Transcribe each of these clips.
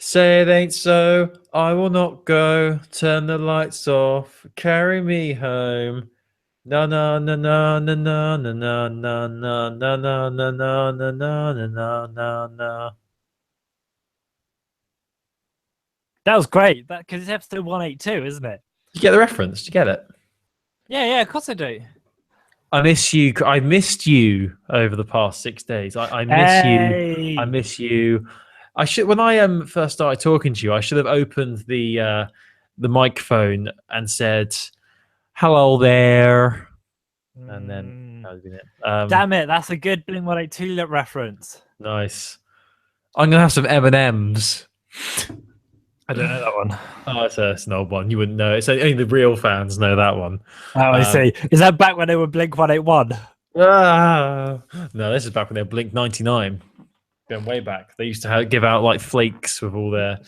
Say it ain't so, I will not go. Turn the lights off, carry me home. Na na na na na na na na na na na na na na na na na na na. That was great. That because it's episode 182, isn't it? You get the reference? Do you get it? Yeah, of course I do. I miss you. I missed you over the past 6 days. I miss you. I miss you. I should when I first started talking to you, I should have opened the microphone and said, "Hello there," and then that would have been it. Damn it, that's a good Blink-182 reference. Nice. I'm gonna have some M&Ms. I don't know that one. Oh, it's an old one. You wouldn't know. It's only the real fans know that one. Oh, I see. Is that back when they were Blink-181? No, this is back when they were Blink 99. Going way back. They used to give out like flakes with all their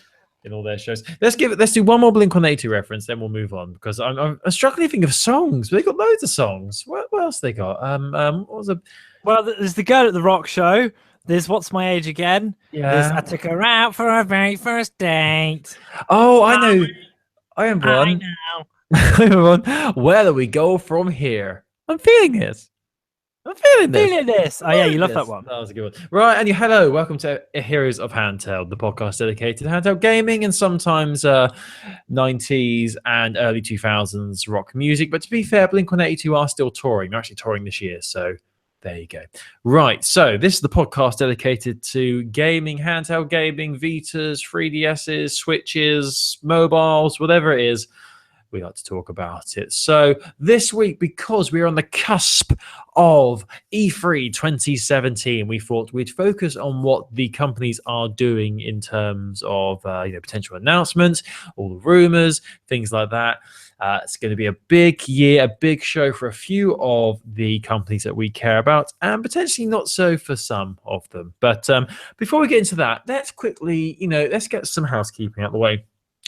shows. Let's do one more Blink-182 reference, then we'll move on because I'm struggling to think of songs. But they got loads of songs. What else they got? What was it? Well, there's the Girl at the Rock Show. There's What's My Age Again. Yeah. There's I Took Her Out for Our Very First Date. Oh, I know. I remember one. I know. I remember one. Where do we go from here? I'm feeling this. I'm feeling this. Oh, yeah, you love that one. That was a good one. Right, and hello. Welcome to Heroes of Handheld, the podcast dedicated to handheld gaming and sometimes 90s and early 2000s rock music. But to be fair, Blink-182 are still touring. They're actually touring this year, so there you go. Right, so this is the podcast dedicated to gaming, handheld gaming, Vitas, 3DSs, Switches, mobiles, whatever it is. We like to talk about it. So this week, because we're on the cusp of E3 2017, we thought we'd focus on what the companies are doing in terms of potential announcements, all the rumors, things like that. It's going to be a big year, a big show for a few of the companies that we care about, and potentially not so for some of them. But before we get into that, let's quickly, let's get some housekeeping out of the way.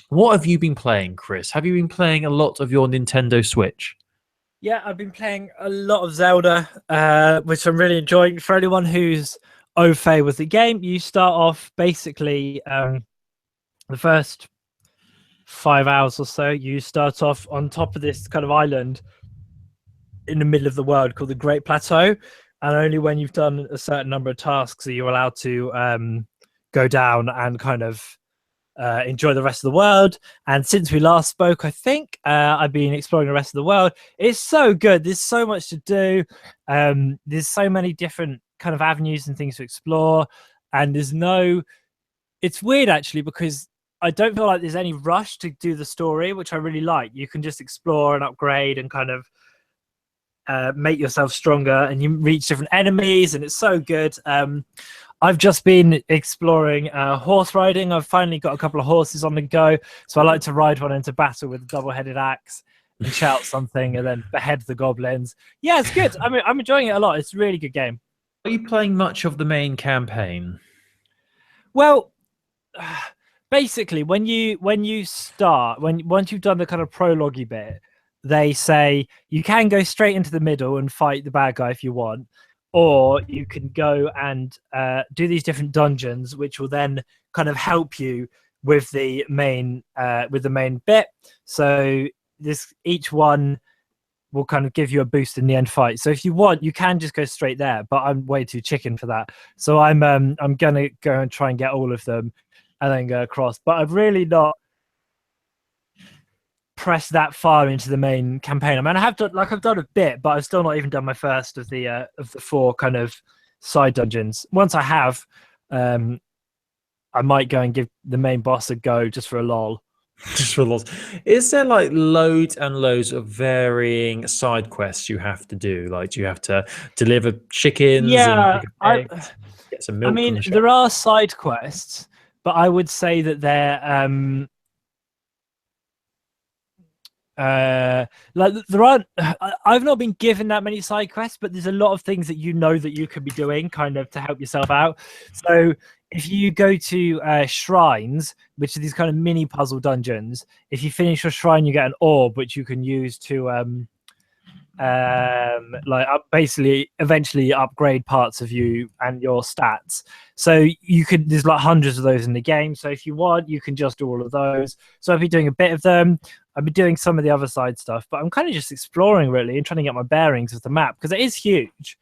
What have you been playing, Chris? Have you been playing a lot of your Nintendo Switch? Yeah, I've been playing a lot of Zelda, which I'm really enjoying. For anyone who's au fait with the game, you start off basically the first 5 hours or so, you start off on top of this kind of island in the middle of the world called the Great Plateau. And only when you've done a certain number of tasks are you allowed to go down and kind of enjoy the rest of the world. And since we last spoke, I think I've been exploring the rest of the world. It's so good. There's so much to do. There's so many different kind of avenues and things to explore. And it's weird actually, because I don't feel like there's any rush to do the story, which I really like. You can just explore and upgrade and kind of make yourself stronger, and you reach different enemies, and it's so good. I've just been exploring horse riding. I've finally got a couple of horses on the go, so I like to ride one into battle with a double-headed axe and shout something and then behead the goblins. Yeah, it's good. I'm enjoying it a lot. It's a really good game. Are you playing much of the main campaign? Well, basically, once you've done the kind of prologue-y bit, they say you can go straight into the middle and fight the bad guy if you want. Or you can go and do these different dungeons, which will then kind of help you with the main bit. So each one will kind of give you a boost in the end fight. So if you want, you can just go straight there. But I'm way too chicken for that. So I'm gonna go and try and get all of them, and then go across. But I've really not press that far into the main campaign. I mean, I've done a bit, but I've still not even done my first of the 4 kind of side dungeons. Once I have, I might go and give the main boss a go just for a lol. Just for lots. Is there like loads and loads of varying side quests you have to do? Like, do you have to deliver chickens? Yeah, and get some milk. I mean, there are side quests, but I would say that they're like there aren't. I've not been given that many side quests, but there's a lot of things that that you could be doing kind of to help yourself out. So if you go to shrines, which are these kind of mini puzzle dungeons, if you finish your shrine, you get an orb which you can use to like basically eventually upgrade parts of you and your stats. So there's like hundreds of those in the game. So if you want, you can just do all of those. So I'll be doing a bit of them. I'll be doing some of the other side stuff, but I'm kind of just exploring really and trying to get my bearings of the map because it is huge.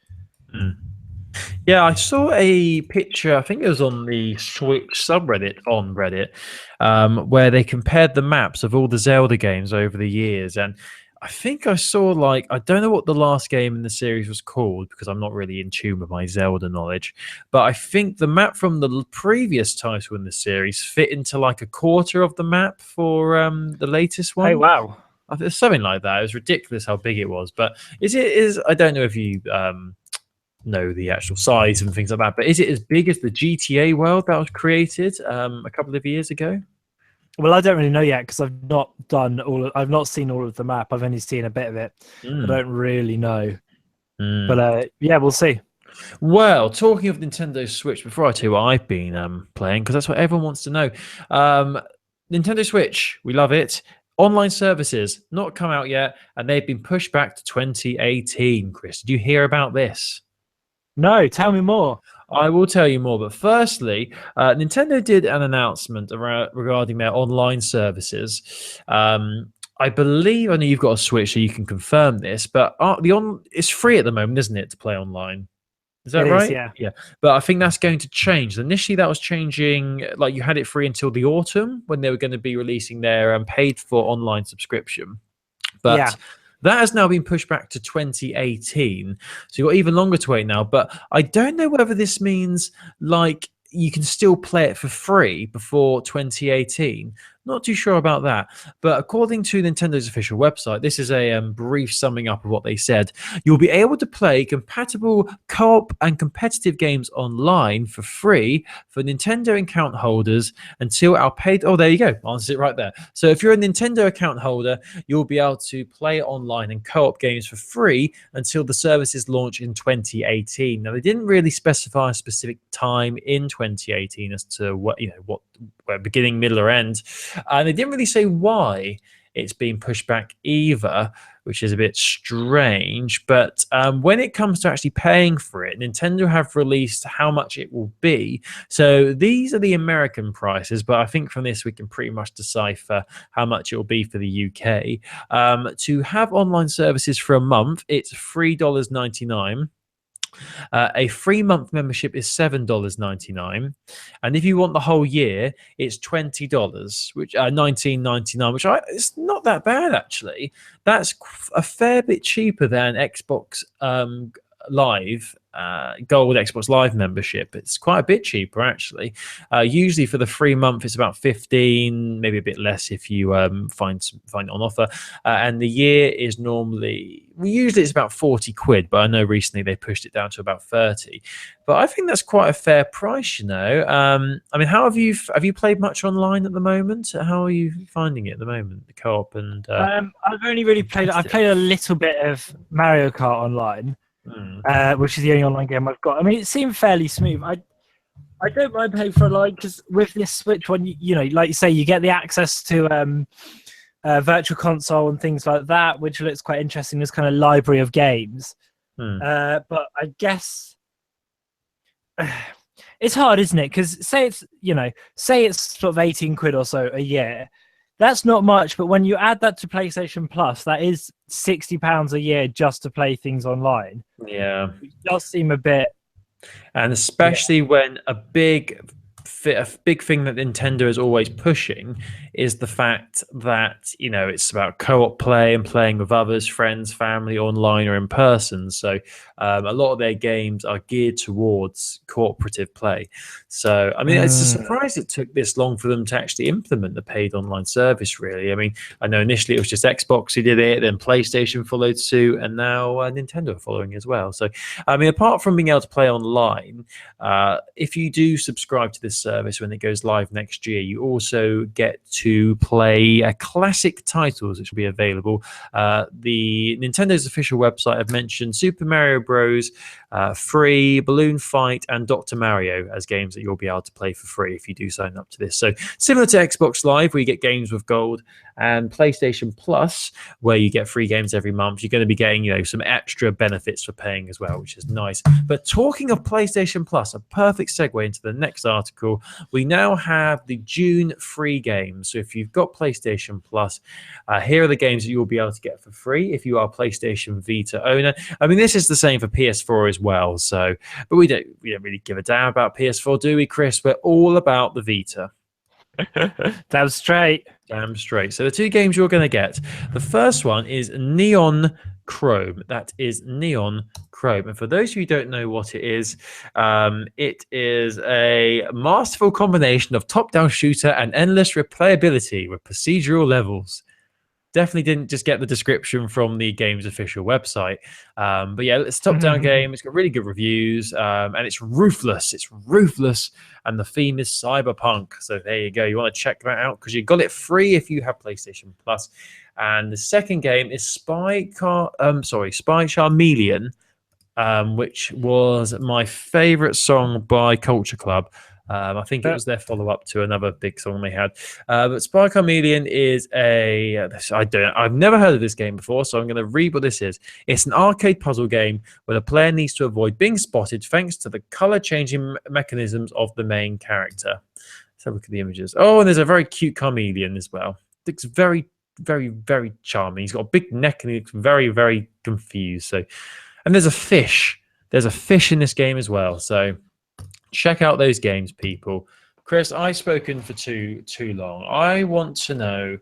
Yeah, I saw a picture, I think it was on the Switch subreddit on Reddit, where they compared the maps of all the Zelda games over the years. And I think I saw, like, I don't know what the last game in the series was called because I'm not really in tune with my Zelda knowledge, but I think the map from the previous title in the series fit into like a quarter of the map for the latest one. Oh, wow. It's something like that. It was ridiculous how big it was. But is I don't know if you know the actual size and things like that, but is it as big as the GTA world that was created a couple of years ago? Well, I don't really know yet because I've not seen all of the map. I've only seen a bit of it. I don't really know. But yeah, we'll see. Well, talking of Nintendo Switch, before I tell you what I've been playing, because that's what everyone wants to know. Nintendo Switch, we love it. Online services, not come out yet, and they've been pushed back to 2018. Chris, did you hear about this? No, tell me more. I will tell you more, but firstly, Nintendo did an announcement regarding their online services. I believe, I know you've got a Switch, so you can confirm this, but it's free at the moment, isn't it, to play online? Is that right? Yeah. Yeah. But I think that's going to change. Initially, that was changing, like you had it free until the autumn when they were going to be releasing their paid for online subscription. But that has now been pushed back to 2018. So you've got even longer to wait now. But I don't know whether this means like you can still play it for free before 2018. Not too sure about that. But according to Nintendo's official website, this is a brief summing up of what they said. You'll be able to play compatible co-op and competitive games online for free for Nintendo account holders until our paid... Oh, there you go. Answers it right there. So if you're a Nintendo account holder, you'll be able to play online and co-op games for free until the services launch in 2018. Now, they didn't really specify a specific time in 2018 as to what beginning, middle, or end. And they didn't really say why it's been pushed back either, which is a bit strange. But when it comes to actually paying for it, Nintendo have released how much it will be. So these are the American prices, but I think from this we can pretty much decipher how much it will be for the UK. To have online services for a month, it's $3.99. A 3-month membership is $7.99, and if you want the whole year, it's $20, which $19.99, which it's not that bad actually. That's a fair bit cheaper than Xbox Live. Gold Xbox Live membership. It's quite a bit cheaper actually. Usually for the 3 month it's about 15, maybe a bit less if you find it on offer. And the year is usually it's about 40 quid, but I know recently they pushed it down to about 30. But I think that's quite a fair price, you know. I mean, how have you played much online at the moment? How are you finding it at the moment, the co-op and I've only really played a little bit of Mario Kart online. Which is the only online game I've got. I mean, it seemed fairly smooth. I don't mind paying for online because with this Switch one, you know, like you say, you get the access to virtual console and things like that, which looks quite interesting. This kind of library of games. But I guess it's hard, isn't it? Because say it's sort of 18 quid or so a year. That's not much, but when you add that to PlayStation Plus, that is £60 a year just to play things online. Yeah, it does seem a bit, and especially when a big thing that Nintendo is always pushing is the fact that, you know, it's about co-op play and playing with others, friends, family, online or in person. So a lot of their games are geared towards cooperative play. So, I mean, it's a surprise it took this long for them to actually implement the paid online service, really. I mean, I know initially it was just Xbox who did it, then PlayStation followed suit, and now Nintendo are following as well. So, I mean, apart from being able to play online, if you do subscribe to this service when it goes live next year, you also get to play classic titles which will be available. The Nintendo's official website have mentioned Super Mario Bros. free, Balloon Fight, and Dr. Mario as games that you'll be able to play for free if you do sign up to this. So similar to Xbox Live, where you get games with gold, and PlayStation Plus, where you get free games every month, you're going to be getting some extra benefits for paying as well, which is nice. But talking of PlayStation Plus, a perfect segue into the next article. We now have the June free games. So if you've got PlayStation Plus, here are the games that you'll be able to get for free if you are a PlayStation Vita owner. I mean, this is the same for PS4 as well. So, but we don't really give a damn about PS4, do we, Chris? We're all about the Vita. Damn straight. Damn straight. So the two games you're going to get. The first one is Neon Chrome. That is Neon Chrome. And for those of you who don't know what it is a masterful combination of top-down shooter and endless replayability with procedural levels. Definitely didn't just get the description from the game's official website. But yeah, it's a top-down game. It's got really good reviews, and it's ruthless. It's ruthless, and the theme is cyberpunk. So there you go. You want to check that out because you got it free if you have PlayStation Plus. And the second game is Spy Charmeleon, which was my favorite song by Culture Club. I think it was their follow-up to another big song they had. But Spy Charmeleon is I've never heard of this game before, so I'm going to read what this is. It's an arcade puzzle game where the player needs to avoid being spotted thanks to the color-changing mechanisms of the main character. Let's have a look at the images. Oh, and there's a very cute chameleon as well. Looks very, very, very charming. He's got a big neck and he looks very, very confused. So, and there's a fish. There's a fish in this game as well. So check out those games, people. Chris, I've spoken for too long. I want to know,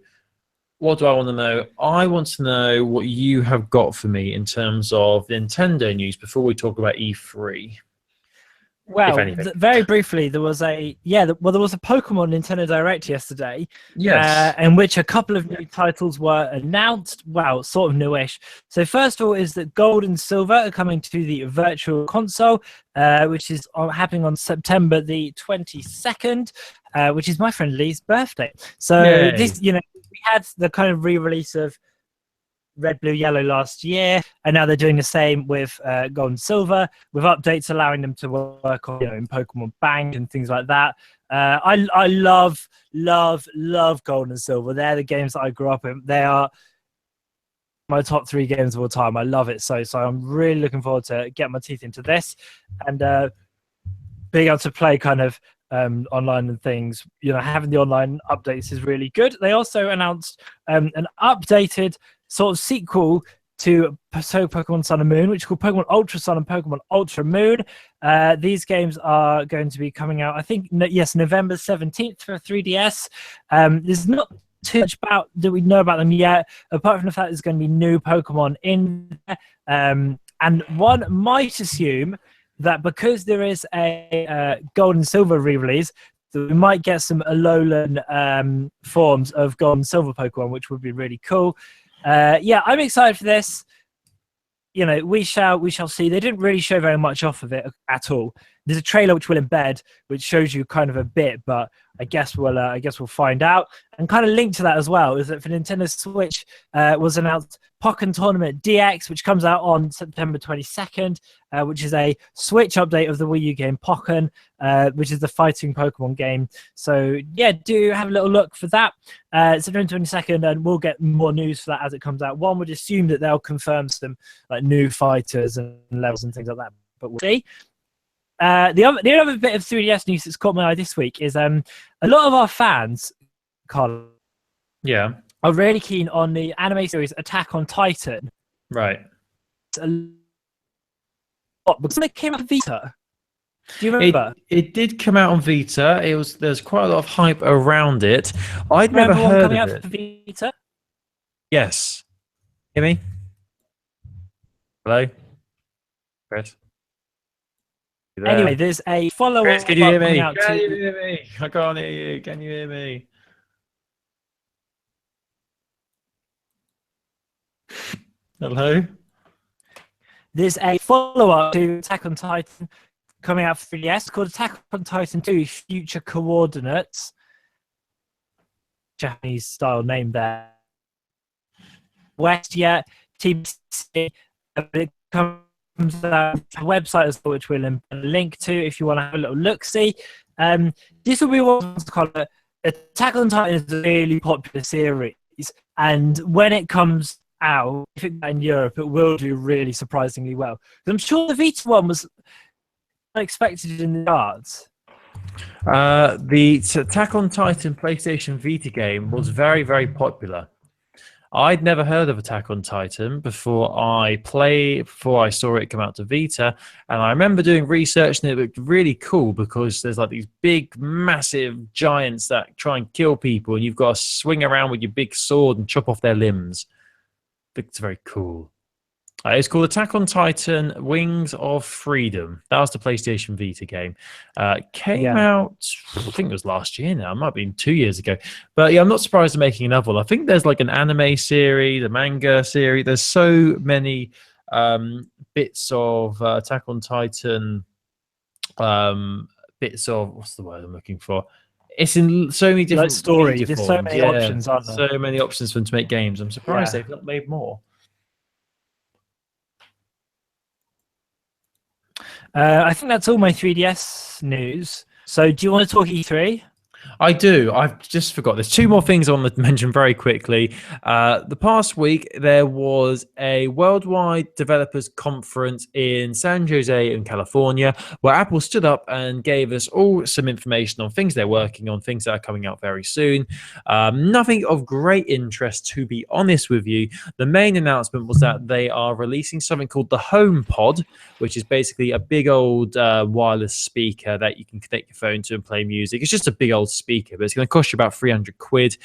what do I want to know? I want to know what you have got for me in terms of Nintendo news before we talk about E3. Well, very briefly, there was a Pokemon Nintendo Direct yesterday, yes, in which a couple of new titles were announced. Well, sort of newish. So first of all, is that Gold and Silver are coming to the Virtual Console, which is happening on September the 22nd, which is my friend Lee's birthday. So this, we had the kind of re-release of Red, Blue, Yellow last year, and now they're doing the same with Gold and Silver, with updates allowing them to work on, in Pokemon Bank and things like that. I love Gold and Silver. They're the games that I grew up in. They are my top 3 games of all time. I love it so I'm really looking forward to getting my teeth into this and being able to play kind of online and things. Having the online updates is really good. They also announced an updated sort of sequel to Pokemon Sun and Moon, which is called Pokemon Ultra Sun and Pokemon Ultra Moon. These games are going to be coming out, I think, November 17th for 3DS. There's not too much about that we know about them yet, apart from the fact there's going to be new Pokemon in there. And one might assume that because there is a Gold and Silver re-release, that we might get some Alolan forms of Gold and Silver Pokemon, which would be really cool. I'm excited for this. We shall see. They didn't really show very much off of it at all. There's a trailer which we'll embed, which shows you kind of a bit, but I guess we'll find out. And kind of linked to that as well is that for Nintendo Switch was announced Pokken Tournament DX, which comes out on September 22nd, which is a Switch update of the Wii U game Pokken, which is the fighting Pokemon game. So yeah, do have a little look for that. September 22nd, and we'll get more news for that as it comes out. One would assume that they'll confirm some like new fighters and levels and things like that, but we'll see. The other bit of 3DS news that's caught my eye this week is a lot of our fans, Carl, are really keen on the anime series Attack on Titan. Right. Because it came out on Vita. Do you remember? It did come out on Vita. There's quite a lot of hype around it. I'd never heard of it. For Vita? Yes. Hear me? Hello? Chris? Anyway, there's a follow-up. Chris, can you hear me? Can you hear me? I can't hear you. Can you hear me? Hello? There's a follow-up to Attack on Titan coming out for 3DS called Attack on Titan 2 Future Coordinates. Japanese style name there. West yet, TBC, the website as well, which we'll link to if you want to have a little look-see. This will be what's called Attack on Titan is a really popular series, and when it comes out, if it's in Europe, it will do really surprisingly well. I'm sure the Vita one was unexpected in the charts. The Attack on Titan PlayStation Vita game was very, very popular. I'd never heard of Attack on Titan before I saw it come out to Vita, and I remember doing research and it looked really cool because there's like these big, massive giants that try and kill people, and you've got to swing around with your big sword and chop off their limbs. It's very cool. It's called Attack on Titan Wings of Freedom. That was the PlayStation Vita game. Came out, I think it was last year now. It might have been 2 years ago. But yeah, I'm not surprised they're making another one. I think there's like an anime series, a manga series. There's so many bits of Attack on Titan, bits of, what's the word I'm looking for? It's in so many different stories. There's so many options, aren't there? So many options for them to make games. I'm surprised they've not made more. I think that's all my 3DS news. So do you want to talk E3? I do. I've just forgot. There's two more things I want to mention very quickly. The past week, there was a worldwide developers conference in San Jose in California where Apple stood up and gave us all some information on things they're working on, things that are coming out very soon. Nothing of great interest, to be honest with you. The main announcement was that they are releasing something called the HomePod, which is basically a big old wireless speaker that you can connect your phone to and play music. It's just a big old speaker, but it's going to cost you about 300 quid.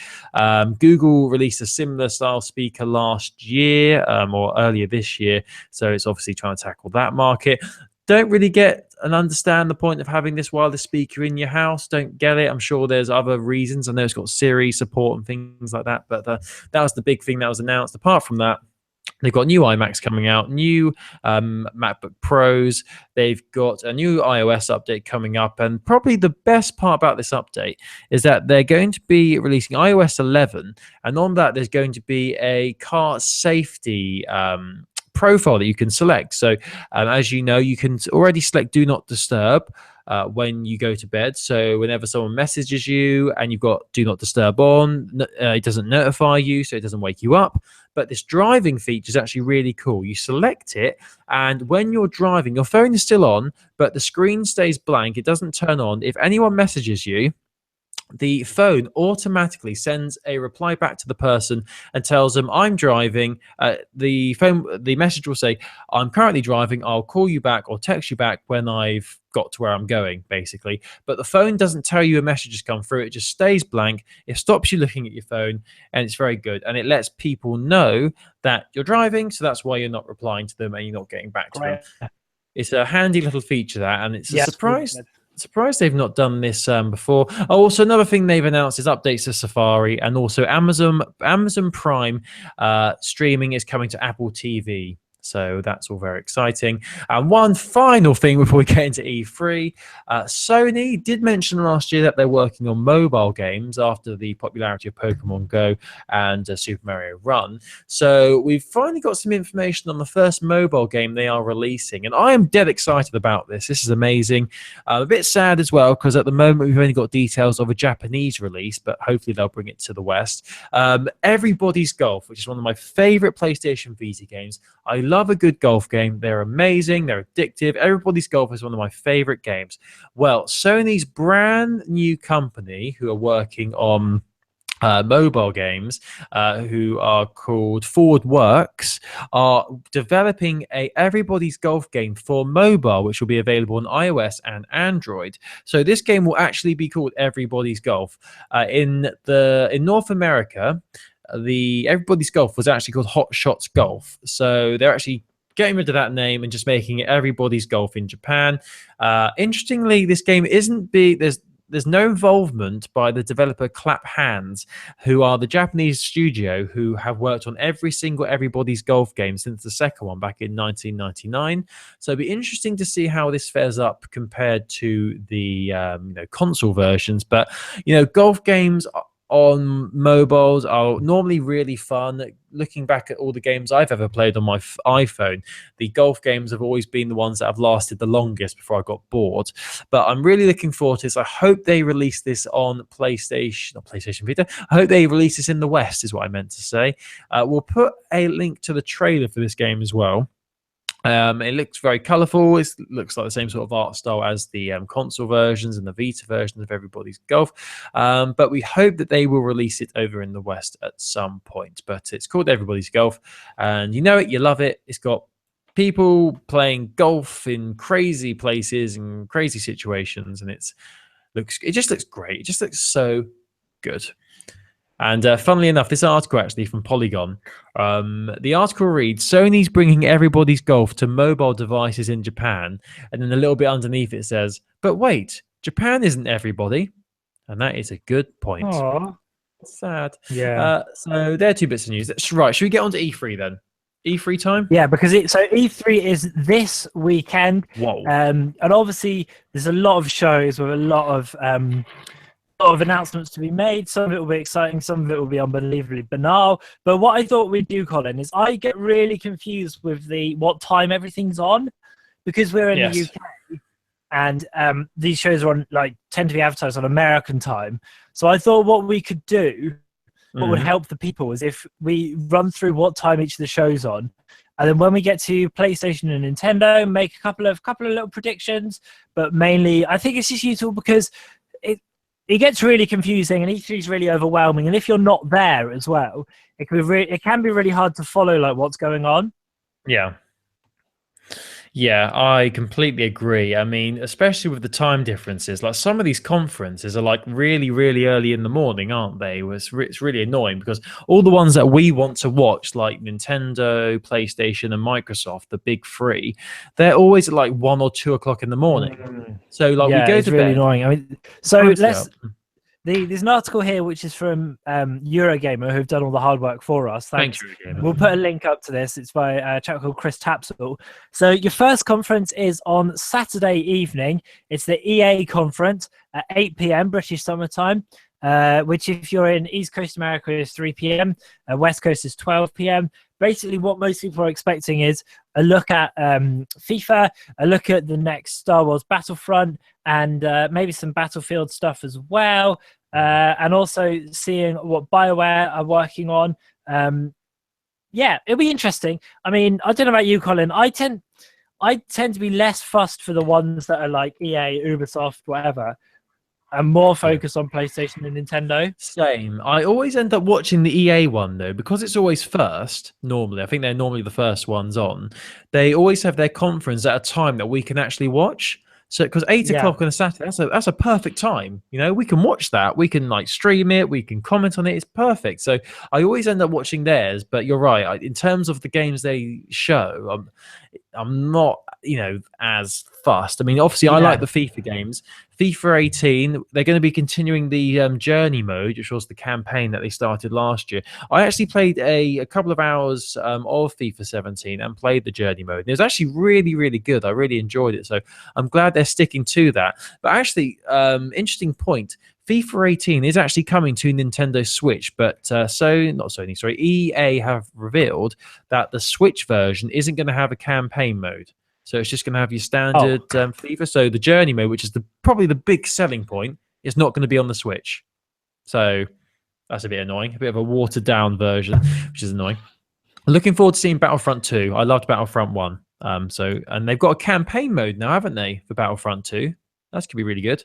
Google released a similar style speaker last year or earlier this year, so it's obviously trying to tackle that market. Don't really get and understand the point of having this wireless speaker in your house. Don't get it. I'm sure there's other reasons. I know it's got Siri support and things like that, but that was the big thing that was announced. Apart from that, they've got new iMacs coming out, new MacBook Pros. They've got a new iOS update coming up. And probably the best part about this update is that they're going to be releasing iOS 11. And on that, there's going to be a car safety profile that you can select. So as you know, you can already select Do Not Disturb when you go to bed. So whenever someone messages you and you've got Do Not Disturb on, it doesn't notify you, so it doesn't wake you up. But this driving feature is actually really cool. You select it, and when you're driving, your phone is still on, but the screen stays blank. It doesn't turn on. If anyone messages you, the phone automatically sends a reply back to the person and tells them, I'm driving. The message will say, I'm currently driving. I'll call you back or text you back when I've got to where I'm going, basically. But the phone doesn't tell you a message has come through. It just stays blank. It stops you looking at your phone, and it's very good. And it lets people know that you're driving, so that's why you're not replying to them and you're not getting back to them. It's a handy little feature, that, and it's a surprise. Surprised they've not done this before. Also, another thing they've announced is updates to Safari, and also Amazon Prime streaming is coming to Apple TV. So that's all very exciting. And one final thing before we get into E3, Sony did mention last year that they're working on mobile games after the popularity of Pokemon Go and Super Mario Run. So we've finally got some information on the first mobile game they are releasing, and I am dead excited about this. This is amazing. A bit sad as well, because at the moment we've only got details of a Japanese release, but hopefully they'll bring it to the West. Everybody's Golf, which is one of my favorite PlayStation Vita games. I love a good golf game. They're amazing. They're addictive. Everybody's Golf is one of my favorite games. Well, Sony's brand new company who are working on mobile games, who are called Forward Works, are developing a Everybody's Golf game for mobile, which will be available on iOS and Android. So this game will actually be called Everybody's Golf. In North America, the Everybody's Golf was actually called Hot Shots Golf. So they're actually getting rid of that name and just making it Everybody's Golf in Japan. Interestingly, this game isn't big. There's no involvement by the developer Clap Hands, who are the Japanese studio who have worked on every single Everybody's Golf game since the second one back in 1999. So it'll be interesting to see how this fares up compared to the console versions. But golf games on mobiles are normally really fun. Looking back at all the games I've ever played on my iPhone, the golf games have always been the ones that have lasted the longest before I got bored. But I'm really looking forward to this. I hope they release this on PlayStation, not PlayStation Vita. I hope they release this in the West, is what I meant to say. We'll put a link to the trailer for this game as well. It looks very colourful. It looks like the same sort of art style as the console versions and the Vita versions of Everybody's Golf. But we hope that they will release it over in the West at some point. But it's called Everybody's Golf, and you know it, you love it. It's got people playing golf in crazy places and crazy situations, and it just looks great. It just looks so good. And funnily enough, this article actually from Polygon, the article reads, Sony's bringing Everybody's Golf to mobile devices in Japan. And then a little bit underneath it says, but wait, Japan isn't everybody. And that is a good point. Aww. Sad. Yeah. So there are 2 bits of news. Right, should we get on to E3 then? E3 time? Yeah, because E3 is this weekend. Whoa. And obviously there's a lot of shows with a lot of announcements to be made. Some of it will be exciting, some of it will be unbelievably banal. But what I thought we'd do, Colin, is I get really confused with what time everything's on, because we're in the UK, and these shows are on tend to be advertised on American time. So I thought what we could do, what would help the people, is if we run through what time each of the show's on, and then when we get to PlayStation and Nintendo, make a couple of little predictions. But mainly, I think it's just useful because it gets really confusing, and E3 is really overwhelming. And if you're not there as well, it can be really hard to follow what's going on. Yeah. Yeah, I completely agree. I mean, especially with the time differences, some of these conferences are really, really early in the morning, aren't they? It's really annoying because all the ones that we want to watch, like Nintendo, PlayStation, and Microsoft, the big 3, they're always at 1 or 2 o'clock in the morning. So we go to really bed. Annoying. I mean, so there's an article here which is from Eurogamer, who've done all the hard work for us. Thanks. Eurogamer. We'll put a link up to this. It's by a chap called Chris Tapsell. So your first conference is on Saturday evening. It's the EA conference at 8 p.m. British Summer Time, which if you're in East Coast America is 3 p.m. West Coast is 12 p.m. Basically, what most people are expecting is a look at FIFA, a look at the next Star Wars Battlefront, and maybe some Battlefield stuff as well. And also seeing what BioWare are working on. Yeah, it'll be interesting. I mean, I don't know about you, Colin. I tend to be less fussed for the ones that are like EA, Ubisoft, whatever, and more focused on PlayStation and Nintendo. Same. I always end up watching the EA one, though, because it's always first, normally. I think they're normally the first ones on. They always have their conference at a time that we can actually watch. So, because 8 o'clock on a Saturday, that's a perfect time. We can watch that. We can stream it. We can comment on it. It's perfect. So I always end up watching theirs. But you're right. In terms of the games they show, I'm not, as fussed. I mean, obviously, I like the FIFA games. FIFA 18, they're going to be continuing the Journey mode, which was the campaign that they started last year. I actually played a couple of hours of FIFA 17 and played the Journey mode. And it was actually really, really good. I really enjoyed it. So I'm glad they're sticking to that. But actually, interesting point. FIFA 18 is actually coming to Nintendo Switch, but EA have revealed that the Switch version isn't going to have a campaign mode. So it's just going to have your standard FIFA. So the Journey mode, which is probably the big selling point, is not going to be on the Switch. So that's a bit annoying. A bit of a watered down version, which is annoying. Looking forward to seeing Battlefront 2. I loved Battlefront 1. And they've got a campaign mode now, haven't they, for Battlefront 2? That's going to be really good.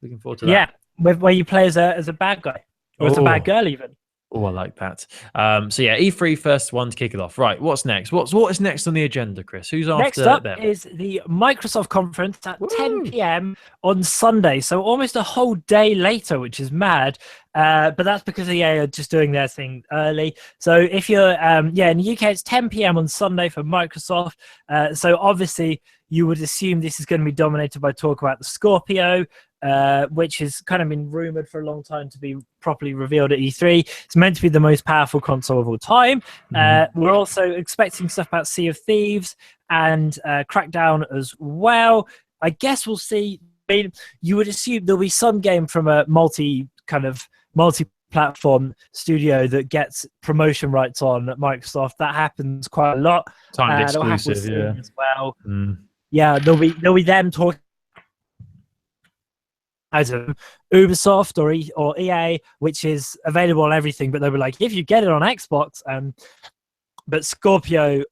Looking forward to that. Yeah, where you play as a bad guy. Or as a bad girl, even. Oh, I like that. So yeah, E3 first one to kick it off. Right, what's next? What is next on the agenda, Chris? Who's after next up them? Is the Microsoft conference at 10 p.m. on Sunday. So almost a whole day later, which is mad. But that's because EA are just doing their thing early. So if you're in the UK, it's 10 p.m. on Sunday for Microsoft. So obviously you would assume this is going to be dominated by talk about the Scorpio, which has kind of been rumored for a long time to be properly revealed at E3. It's meant to be the most powerful console of all time. We're also expecting stuff about Sea of Thieves and Crackdown as well. I guess we'll see. I mean, you would assume there'll be some game from a multiplayer platform studio that gets promotion rights on at Microsoft. That happens quite a lot. Timed It'll happen with exclusive, yeah. Steam as well. Mm. Yeah, there'll be them talking as Ubisoft or EA, which is available on everything, but they were like, if you get it on Xbox, but Scorpio,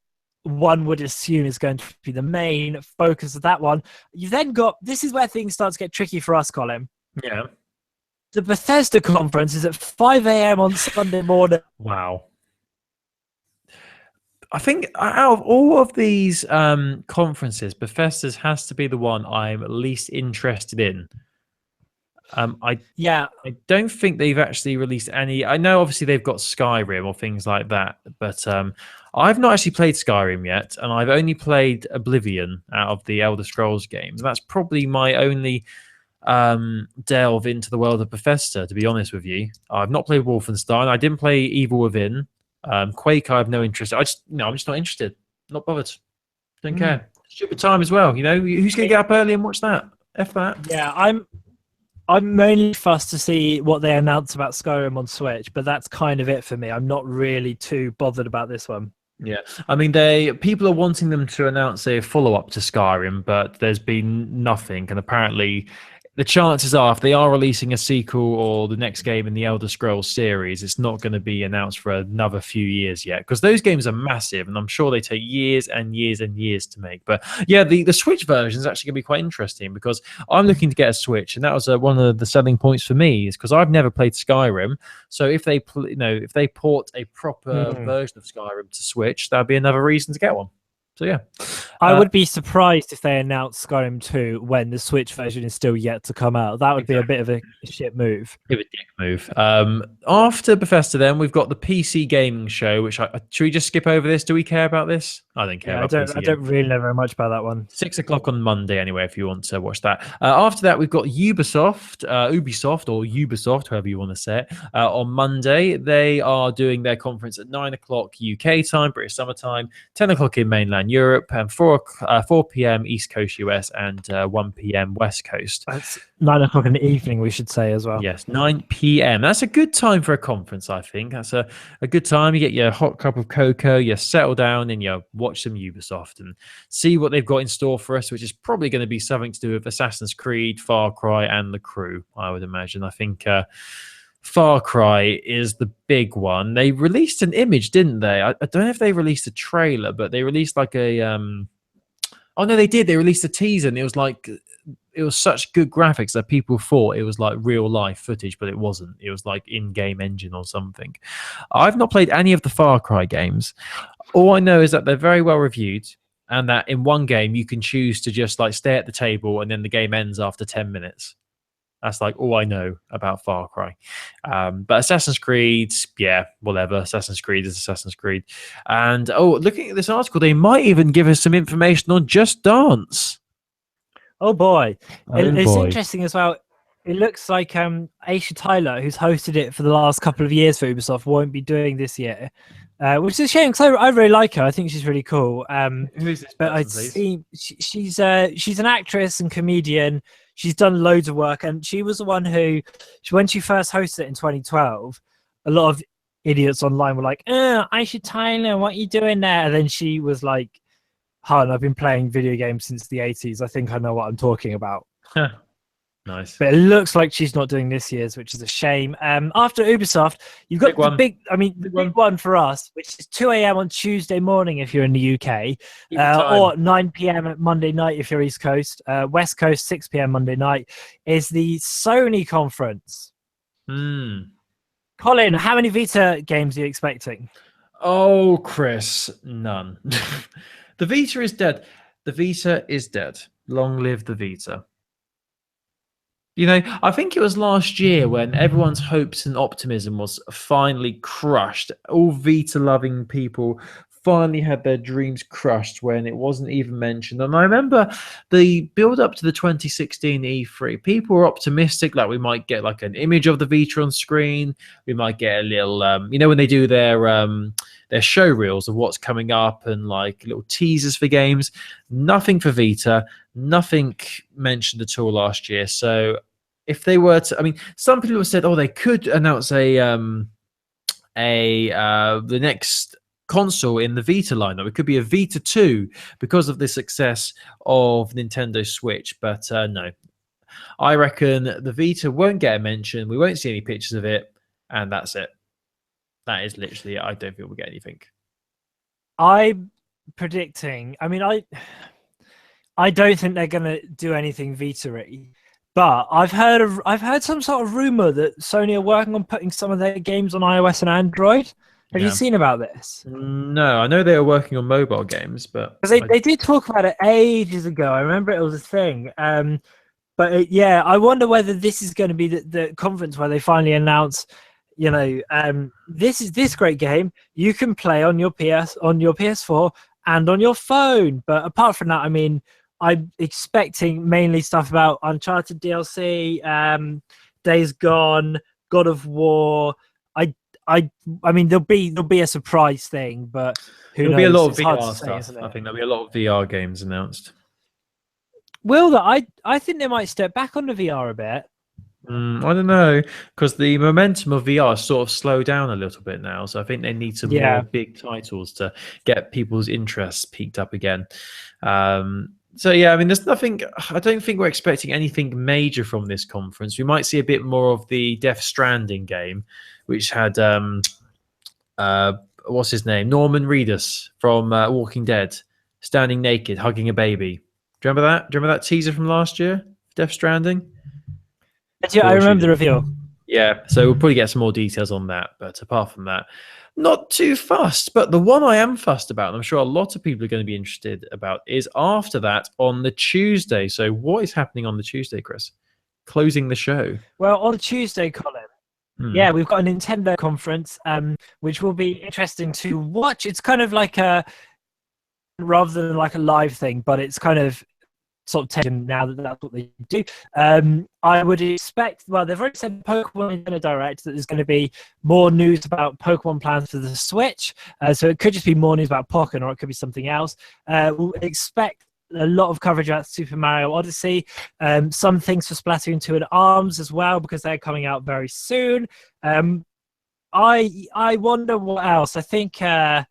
one would assume, is going to be the main focus of that one. You then got, this is where things start to get tricky for us, Colin. Yeah. The Bethesda conference is at 5 a.m. on Sunday morning. Wow. I think out of all of these conferences, Bethesda's has to be the one I'm least interested in. I don't think they've actually released any. I know obviously they've got Skyrim or things like that, but I've not actually played Skyrim yet, and I've only played Oblivion out of the Elder Scrolls games. That's probably my only delve into the world of Bethesda, to be honest with you. I've not played Wolfenstein. I didn't play Evil Within. Quake, I have no interest. I'm just not interested. Not bothered. Don't care. Stupid time as well. You know, who's going to get up early and watch that? F that. Yeah, I'm mainly fussed to see what they announce about Skyrim on Switch, but that's kind of it for me. I'm not really too bothered about this one. Yeah, I mean, people are wanting them to announce a follow-up to Skyrim, but there's been nothing, and apparently the chances are, if they are releasing a sequel or the next game in the Elder Scrolls series, it's not going to be announced for another few years yet, because those games are massive, and I'm sure they take years and years and years to make. But yeah, the Switch version is actually going to be quite interesting, because I'm looking to get a Switch, and that was one of the selling points for me, is because I've never played Skyrim. So if they port a proper version of Skyrim to Switch, that'd be another reason to get one. So yeah, I would be surprised if they announced Skyrim 2 when the Switch version is still yet to come out. That would be a bit of a shit move. It would dick move. After Bethesda, then we've got the PC gaming show. Which should we just skip over this? Do we care about this? I don't care. I don't really know very much about that one. 6 o'clock on Monday, anyway, if you want to watch that. After that, we've got Ubisoft, or Ubisoft, however you want to say it. On Monday, they are doing their conference at 9 o'clock UK time, British Summer Time, 10 o'clock in mainland Europe, and 4 p.m. East Coast US, and 1 p.m. West Coast. That's 9 o'clock in the evening, we should say as well. Yes, 9 p.m. That's a good time for a conference, I think. That's a good time. You get your hot cup of cocoa, you settle down, and you watch some Ubisoft and see what they've got in store for us, which is probably going to be something to do with Assassin's Creed, Far Cry, and The Crew, I would imagine. I think Far Cry is the big one. They released an image, didn't they? I don't know if they released a trailer, but they released like a... Oh, no, they did. They released a teaser, and it was such good graphics that people thought it was like real life footage, but it wasn't. It was like in-game engine or something. I've not played any of the Far Cry games. All I know is that they're very well reviewed, and that in one game you can choose to just like stay at the table, and then the game ends after 10 minutes. That's like all I know about Far Cry. But Assassin's Creed, yeah, whatever. Assassin's Creed is Assassin's Creed. And looking at this article, they might even give us some information on Just Dance. Oh boy. It's interesting as well. It looks like Aisha Tyler, who's hosted it for the last couple of years for Ubisoft, won't be doing this year, which is a shame because I really like her. I think she's really cool. Who is this person, she's an actress and comedian. She's done loads of work, and she was the one who, when she first hosted it in 2012, a lot of idiots online were like, Aisha Tyler, what are you doing there? And then she was like, "Hun, I've been playing video games since the 80s. I think I know what I'm talking about." Nice. But it looks like she's not doing this year's, which is a shame. After Ubisoft, you've got the big one for us, which is 2 a.m. on Tuesday morning if you're in the UK, or 9 p.m. at Monday night if you're East Coast. West Coast, 6 p.m. Monday night, is the Sony conference. Colin, how many Vita games are you expecting? Oh, Chris, none. The Vita is dead. The Vita is dead. Long live the Vita. You know, I think it was last year when everyone's hopes and optimism was finally crushed. All Vita-loving people finally had their dreams crushed when it wasn't even mentioned. And I remember the build-up to the 2016 E3. People were optimistic that we might get like an image of the Vita on screen. We might get a little, when they do their show reels of what's coming up and like little teasers for games. Nothing for Vita. Nothing mentioned at all last year. So if they were to, I mean, some people have said, oh, they could announce the next console in the Vita lineup. It could be a Vita 2 because of the success of Nintendo Switch. But no, I reckon the Vita won't get a mention. We won't see any pictures of it, and that's it. That is literally it. I don't think we'll get anything. I'm predicting. I mean, I don't think they're gonna do anything Vita-y, but I've heard some sort of rumor that Sony are working on putting some of their games on iOS and Android. Have you Yeah. seen about this? No, I know they were working on mobile games, but Because they did talk about it ages ago. I remember it was a thing. Yeah, I wonder whether this is going to be the conference where they finally announce, this is this great game you can play on your PS4 and on your phone. But apart from that, I mean, I'm expecting mainly stuff about Uncharted DLC, Days Gone, God of War. I mean, there'll be a surprise thing, but who there'll knows? be a lot of It's hard to VR say, stuff. isn't I it? think there'll be a lot of VR games announced. Will that? I think they might step back on the VR a bit. I don't know, because the momentum of VR sort of slowed down a little bit now. So I think they need some Yeah. more big titles to get people's interests peaked up again. So yeah, I mean, there's nothing. I don't think we're expecting anything major from this conference. We might see a bit more of the Death Stranding game, which had what's his name, Norman Reedus from Walking Dead, standing naked, hugging a baby. Do you remember that? Do you remember that teaser from last year, Death Stranding? I remember the reveal. Yeah, so we'll probably get some more details on that. But apart from that, not too fussed. But the one I am fussed about, and I'm sure a lot of people are going to be interested about, is after that on the Tuesday. So what is happening on the Tuesday, Chris? Closing the show. Well, on Tuesday, Colin, yeah, we've got a Nintendo conference, which will be interesting to watch. It's kind of like rather than like a live thing, but it's kind of sort of taken now that that's what they do. I would expect, well, they've already said Pokemon Nintendo Direct that there's going to be more news about Pokemon plans for the Switch. So it could just be more news about Pokken, or it could be something else. We'll expect a lot of coverage about Super Mario Odyssey, some things for Splatoon 2 and ARMS as well, because they're coming out very soon. I wonder what else. I think we'll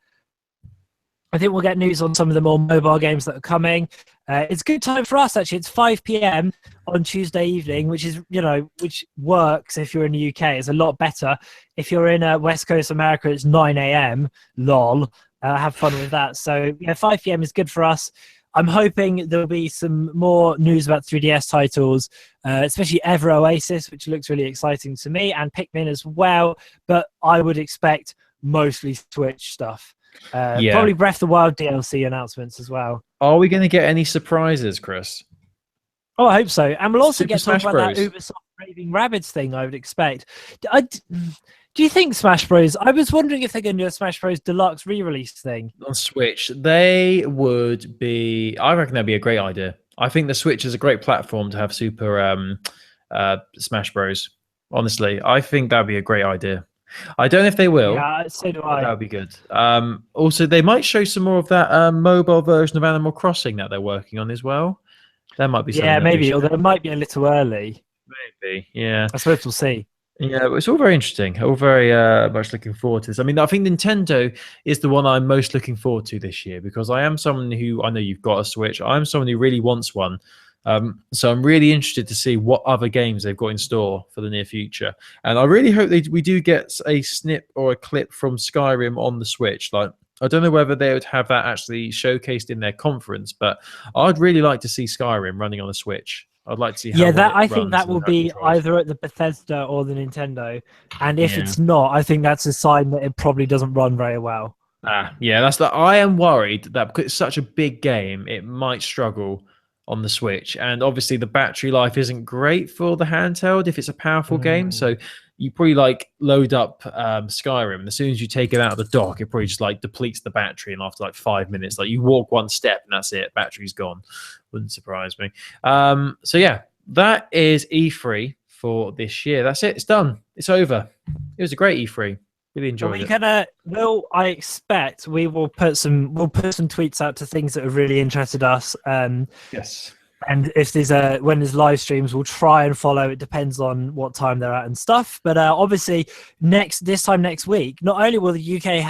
get news on some of the more mobile games that are coming. It's a good time for us, actually. It's 5 p.m. on Tuesday evening, which is, which works if you're in the UK. It's a lot better. If you're in West Coast America, it's 9 a.m. Lol. Have fun with that. So, yeah, 5 p.m. is good for us. I'm hoping there'll be some more news about 3DS titles, especially Ever Oasis, which looks really exciting to me, and Pikmin as well. But I would expect mostly Switch stuff. Probably Breath of the Wild DLC announcements as well. Are we going to get any surprises, Chris? Oh, I hope so. And we'll also Super get talk Smash about Bros. that Ubisoft Raving Rabbids thing, I would expect. Do you think Smash Bros? I was wondering if they're going to do a Smash Bros Deluxe re-release thing. On Switch, they would be, I reckon that'd be a great idea. I think the Switch is a great platform to have Super Smash Bros. Honestly, I think that'd be a great idea. I don't know if they will. Yeah, so do I. That would be good. Also, they might show some more of that mobile version of Animal Crossing that they're working on as well. That might be something. Yeah, maybe. Although it might be a little early. Maybe, yeah. I suppose we'll see. Yeah, it's all very interesting. All very much looking forward to this. I mean, I think Nintendo is the one I'm most looking forward to this year, because I am someone who, I know you've got a Switch. I'm someone who really wants one. So I'm really interested to see what other games they've got in store for the near future. And I really hope we do get a snip or a clip from Skyrim on the Switch. Like, I don't know whether they would have that actually showcased in their conference, but I'd really like to see Skyrim running on the Switch. I'd like to see how I think that will be either at the Bethesda or the Nintendo. And if it's not, I think that's a sign that it probably doesn't run very well. Yeah, that's that. I am worried that because it's such a big game, it might struggle on the Switch. And obviously the battery life isn't great for the handheld if it's a powerful game. So you probably like load up Skyrim, and as soon as you take it out of the dock, it probably just like depletes the battery, and after like 5 minutes, like you walk one step and that's it, battery's gone. Wouldn't surprise me. So yeah, that is E3 for this year. That's it. It's done. It's over. It was a great E3. Really enjoyed it. I expect we will put some tweets out to things that have really interested us. Yes. And if there's when there's live streams, we'll try and follow. It depends on what time they're at and stuff. But obviously, this time next week, not only will the UK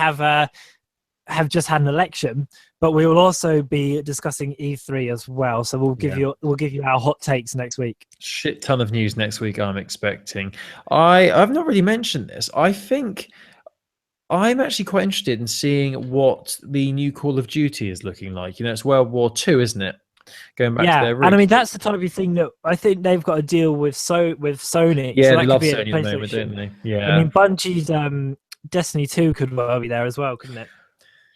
have just had an election, but we will also be discussing E3 as well. So we'll give you our hot takes next week. Shit ton of news next week, I'm expecting. I've not really mentioned this. I think I'm actually quite interested in seeing what the new Call of Duty is looking like. It's World War II, isn't it? Going back to their roots. And I mean that's the type of thing that I think they've got to deal with. with Sony. Yeah, so they that love could be Sony at the moment, don't they? Yeah. I mean Bungie's Destiny 2 could well be there as well, couldn't it?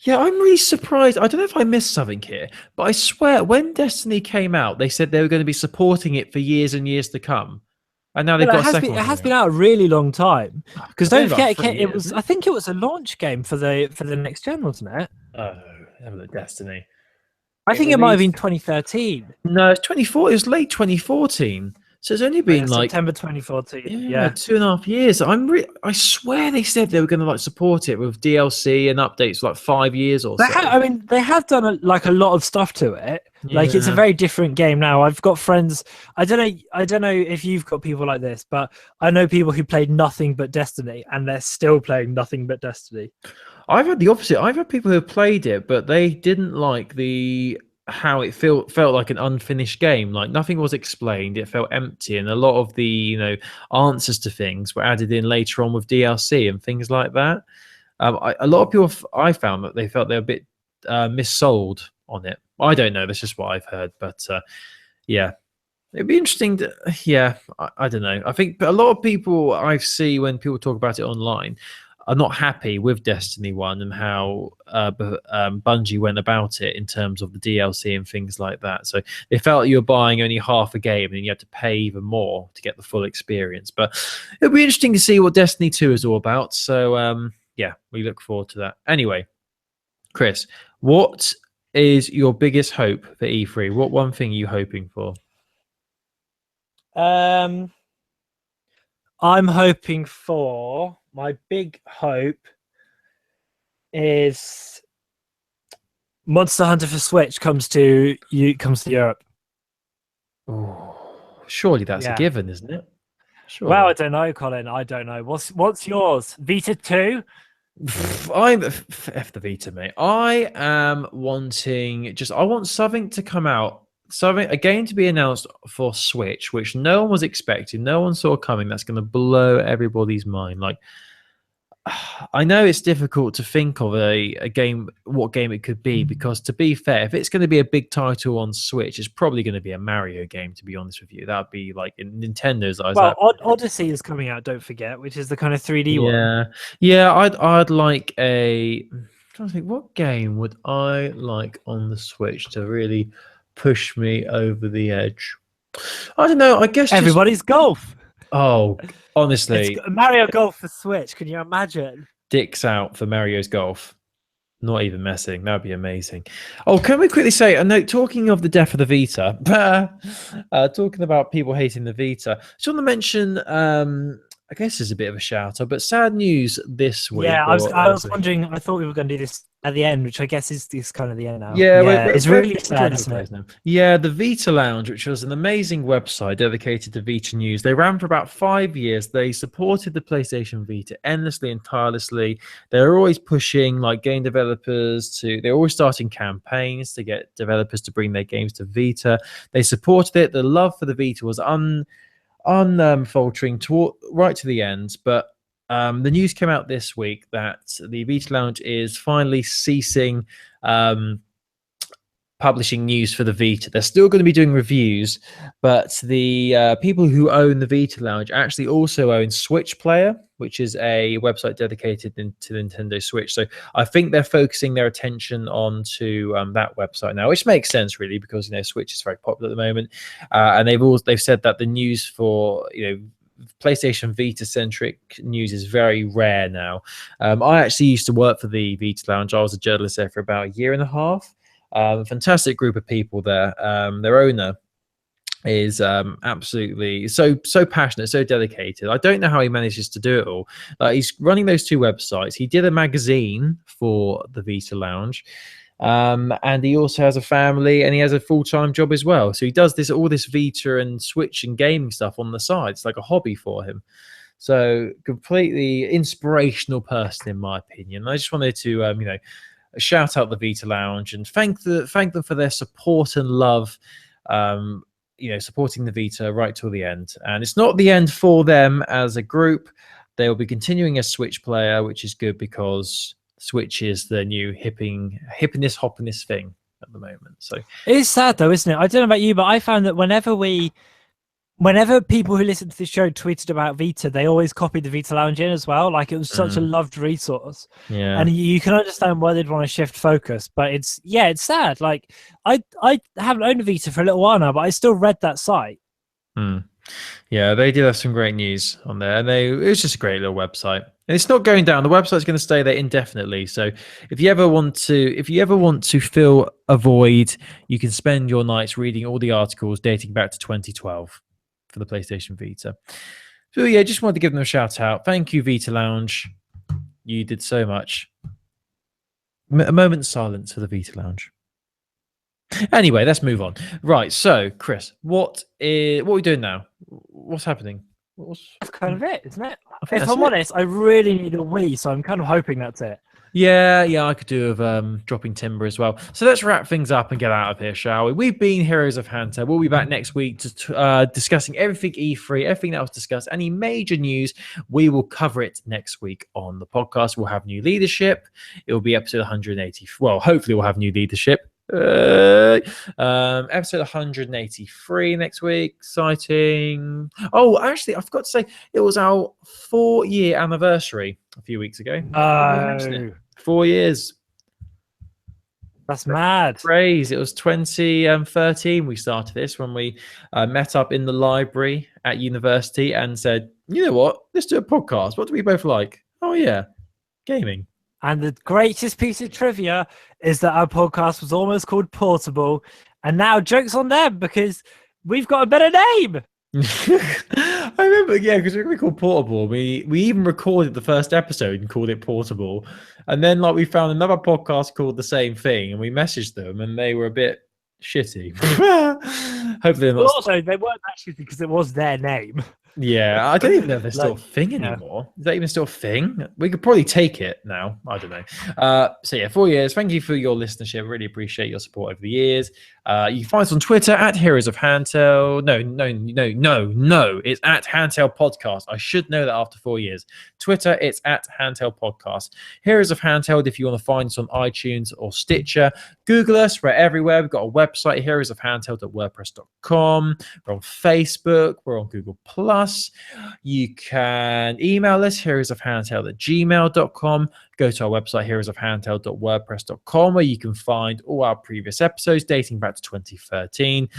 Yeah, I'm really surprised. I don't know if I missed something here, but I swear when Destiny came out, they said they were going to be supporting it for years and years to come. And now they've got a second one. It has been out a really long time. Because don't forget, it was. I think it was a launch game for the next gen, wasn't it? Oh, have a look, Destiny. I think it might have been 2013. No, it's 24. It was late 2014. So it's only been like September 2014. Yeah, 2.5 years. I swear they said they were going to support it with DLC and updates for 5 years or so. I mean, they have done a lot of stuff to it. Yeah. It's a very different game now. I've got friends. I don't know if you've got people like this, but I know people who played nothing but Destiny, and they're still playing nothing but Destiny. I've had the opposite. I've had people who have played it, but they didn't like how it felt like an unfinished game. Like nothing was explained. It felt empty, and a lot of the answers to things were added in later on with DLC and things like that. A lot of people, I found that they felt they were a bit missold on it. I don't know. That's just what I've heard, but yeah. It'd be interesting to, I don't know. I think a lot of people I see when people talk about it online are not happy with Destiny 1 and how Bungie went about it in terms of the DLC and things like that. So they felt you were buying only half a game and you had to pay even more to get the full experience. But it'll be interesting to see what Destiny 2 is all about. So, we look forward to that. Anyway, Chris, what is your biggest hope for E3? What one thing are you hoping for? I'm hoping for, my big hope is Monster Hunter for Switch comes to Europe. Oh, surely that's a given, isn't it? Surely. Well, I don't know, Colin. I don't know. What's yours? Vita 2? I'm F the Vita, mate. I am wanting I want something to come out. A game to be announced for Switch, which no one was expecting, no one saw coming. That's going to blow everybody's mind. Like, I know it's difficult to think of a game, what game it could be, because to be fair, if it's going to be a big title on Switch, it's probably going to be a Mario game. To be honest with you, that'd be like in Nintendo's eyes. Well, Odyssey is coming out. Don't forget, which is the kind of 3D one. Yeah. I'd like a. I'm trying to think, what game would I like on the Switch to really push me over the edge? I don't know. I guess everybody's golf. Oh, honestly, it's Mario Golf for Switch. Can you imagine? Dicks out for Mario's Golf. Not even messing. That would be amazing. Oh, can we quickly say a note? Talking of the death of the Vita, talking about people hating the Vita. Just want to mention. I guess it's a bit of a shout out, but sad news this week. Yeah, I was wondering. I thought we were going to do this at the end, which I guess is kind of the end now. Yeah, it's really sad, isn't it? Now. Yeah, the Vita Lounge, which was an amazing website dedicated to Vita news. They ran for about 5 years. They supported the PlayStation Vita endlessly and tirelessly. They were always pushing game developers they're always starting campaigns to get developers to bring their games to Vita. They supported it. The love for the Vita was unfaltering right to the end. But the news came out this week that the Vita Lounge is finally ceasing publishing news for the Vita. They're still going to be doing reviews, but the people who own the Vita Lounge actually also own Switch Player, which is a website dedicated to Nintendo Switch. So I think they're focusing their attention onto that website now, which makes sense really, because Switch is very popular at the moment, and they've said that the news for PlayStation Vita centric news is very rare now. I actually used to work for the Vita Lounge. I was a journalist there for about a year and a half. Fantastic group of people there. Their owner is absolutely so passionate, so dedicated. I don't know how he manages to do it all. He's running those two websites. He did a magazine for the Vita Lounge. And he also has a family, and he has a full-time job as well. So he does all this Vita and Switch and gaming stuff on the side. It's like a hobby for him. So completely inspirational person, in my opinion. I just wanted to, shout out the Vita Lounge and thank them for their support and love. Supporting the Vita right till the end. And it's not the end for them as a group. They will be continuing as Switch player, which is good because Switch is the new hippiness, hoppiness thing at the moment. So it is sad though, isn't it? I don't know about you, but I found that whenever people who listen to the show tweeted about Vita, they always copied the Vita Lounge in as well. Like it was such a loved resource. Yeah. And you can understand why they'd want to shift focus, but it's sad. Like I haven't owned a Vita for a little while now, but I still read that site. Yeah, they did have some great news on there, and it was just a great little website. And it's not going down. The website's going to stay there indefinitely. So if you ever want to fill a void, you can spend your nights reading all the articles dating back to 2012 for the PlayStation Vita. So yeah, just wanted to give them a shout out. Thank you, Vita Lounge. You did so much. A moment's silence for the Vita Lounge. Anyway, let's move on. Right, so Chris, what are we doing now? What's happening? That's kind of it, isn't it? If I'm honest, I really need a Wii, so I'm kind of hoping that's it. Yeah, I could do with dropping timber as well. So let's wrap things up and get out of here, shall we? We've been Heroes of Handheld. We'll be back next week to discussing everything E3, everything that was discussed, any major news. We will cover it next week on the podcast. We'll have new leadership. It will be episode 180. Well, hopefully we'll have new leadership. Episode 183 next week. Exciting. Oh, actually, I forgot to say it was our 4-year anniversary a few weeks ago. 4 years. That's mad. Crazy. It was 2013 we started this, when we met up in the library at university and said, you know what, let's do a podcast. What do we both like? Oh yeah, gaming. And the greatest piece of trivia is that our podcast was almost called Portable, and now joke's on them because we've got a better name. I remember, yeah, because we called Portable. We even recorded the first episode and called it Portable, and then we found another podcast called the same thing, and we messaged them, and they were a bit shitty. Hopefully, they're not. Also, they weren't actually, because it was their name. Yeah, I don't even know if they're still a thing anymore. Is that even still a thing? We could probably take it now. I don't know. So yeah, 4 years. Thank you for your listenership. Really appreciate your support over the years. You can find us on Twitter at Heroes of Handheld. No. It's at Handheld Podcast. I should know that after 4 years. Twitter, it's at Handheld Podcast. Heroes of Handheld, if you want to find us on iTunes or Stitcher. Google us. We're everywhere. We've got a website, heroesofhandheld.wordpress.com. We're on Facebook. We're on Google+. You can email us, heroesofhandheld@gmail.com. Go to our website, heroesofhandheld.wordpress.com, where you can find all our previous episodes dating back to 2013.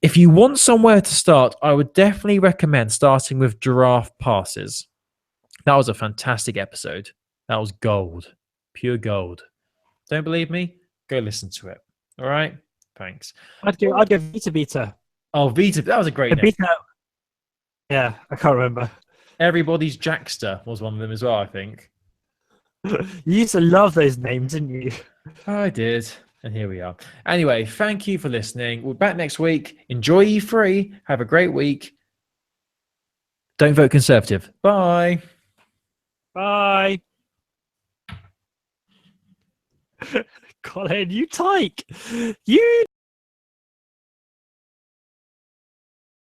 If you want somewhere to start, I would definitely recommend starting with Giraffe Passes. That was a fantastic episode. That was gold. Pure gold. Don't believe me? Go listen to it. All right? Thanks. I'd go Vita Beta. Oh, Vita. That was a great name. Vita. Yeah, I can't remember. Everybody's Jackster was one of them as well, I think. You used to love those names, didn't you? I did. And here we are. Anyway, thank you for listening. We're back next week. Enjoy E3. Have a great week. Don't vote Conservative. Bye. Bye. Colin, you tyke. You